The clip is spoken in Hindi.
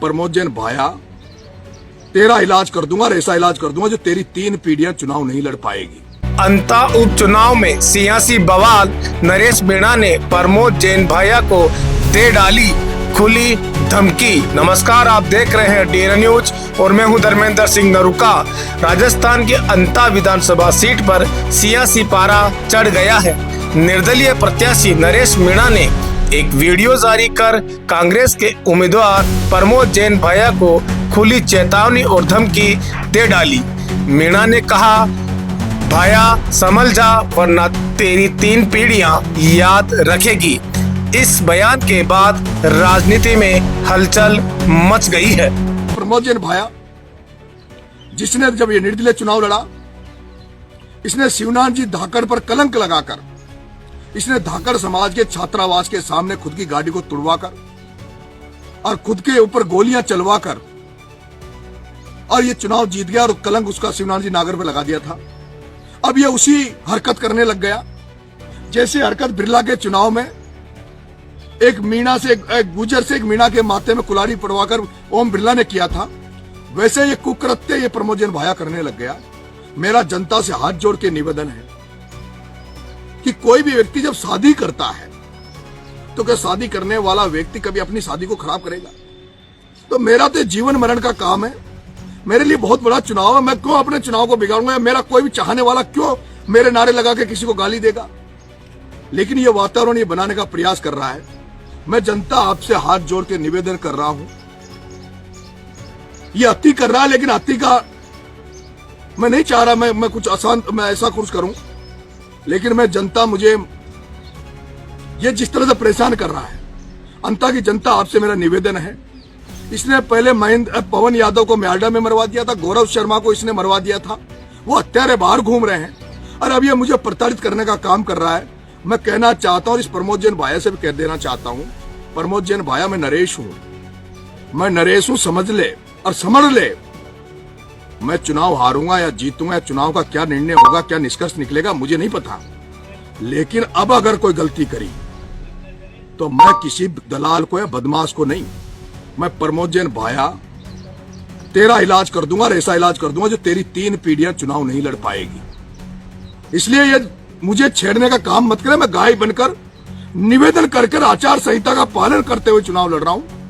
प्रमोद जैन भाया तेरा इलाज कर दूंगा और ऐसा इलाज कर दूंगा जो तेरी 3 पीढ़ियां चुनाव नहीं लड़ पाएगी। अंता उपचुनाव में सियासी बवाल, नरेश मीणा ने प्रमोद जैन भाया को दे डाली खुली धमकी। नमस्कार, आप देख रहे हैं डीएनए न्यूज और मैं हूं धर्मेंद्र सिंह नरूका। राजस्थान के अंता विधानसभा सीट पर सियासी पारा चढ़ गया है। निर्दलीय प्रत्याशी नरेश मीणा ने एक वीडियो जारी कर कांग्रेस के उम्मीदवार प्रमोद जैन भाया को खुली चेतावनी और धमकी दे डाली। मीणा ने कहा, भाया संभल जा वरना तेरी 3 पीढ़ियां याद रखेगी। इस बयान के बाद राजनीति में हलचल मच गई है। प्रमोद जैन भाया जिसने जब ये निर्दलीय चुनाव लड़ा, इसने शिवनाथ जी धाकड़ पर कलंक लगाकर, इसने धाकड़ समाज के छात्रावास के सामने खुद की गाड़ी को तुड़वाकर और खुद के ऊपर गोलियां चलवाकर और ये चुनाव जीत गया और कलंक उसका शिवनाथ जी नागर पर लगा दिया था। अब ये उसी हरकत करने लग गया जैसे हरकत बिरला के चुनाव में एक मीणा से एक गुजर से एक मीणा के माथे में कुल्हाड़ी पड़वाकर ओम बिरला ने किया था। वैसे ये कुकृत्य ये प्रमोद जैन भाया करने लग गया। मेरा जनता से हाथ जोड़ के निवेदन है कि कोई भी व्यक्ति जब शादी करता है तो क्या शादी करने वाला व्यक्ति कभी अपनी शादी को खराब करेगा? तो मेरा तो जीवन मरण का काम है। मेरे लिए बहुत बड़ा चुनाव है। मैं क्यों अपने चुनाव को बिगाड़ूंगा? मेरा कोई भी चाहने वाला क्यों मेरे नारे लगा के किसी को गाली देगा? लेकिन ये वातावरण ये बनाने का प्रयास कर रहा है। मैं जनता आपसे हाथ जोड़ के निवेदन कर रहा हूं, ये अति कर रहा है, लेकिन अति का मैं नहीं चाह रहा मैं कुछ आसान मैं ऐसा कुछ करूं, लेकिन मैं जनता मुझे ये जिस तरह से परेशान कर रहा है, अंता की जनता आपसे मेरा निवेदन है। इसने पहले पवन यादव को म्याडा में मरवा दिया था, गौरव शर्मा को इसने मरवा दिया था, वो हत्यारे बाहर घूम रहे हैं और अब ये मुझे प्रताड़ित करने का काम कर रहा है। मैं कहना चाहता हूं, इस प्रमोद जैन भाया से भी कह देना चाहता हूं, प्रमोद जैन भाया मैं नरेश हूं, समझ ले और समझ ले। मैं चुनाव हारूंगा या जीतूंगा या चुनाव का क्या निर्णय होगा, क्या निष्कर्ष निकलेगा मुझे नहीं पता, लेकिन अब अगर कोई गलती करी तो मैं किसी दलाल को या बदमाश को नहीं, मैं प्रमोद जैन भाया तेरा इलाज कर दूंगा और ऐसा इलाज कर दूंगा जो तेरी 3 पीढ़ियां चुनाव नहीं लड़ पाएगी। इसलिए ये मुझे छेड़ने का काम मत करे। मैं गाय बनकर निवेदन कर आचार संहिता का पालन करते हुए चुनाव लड़ रहा हूं।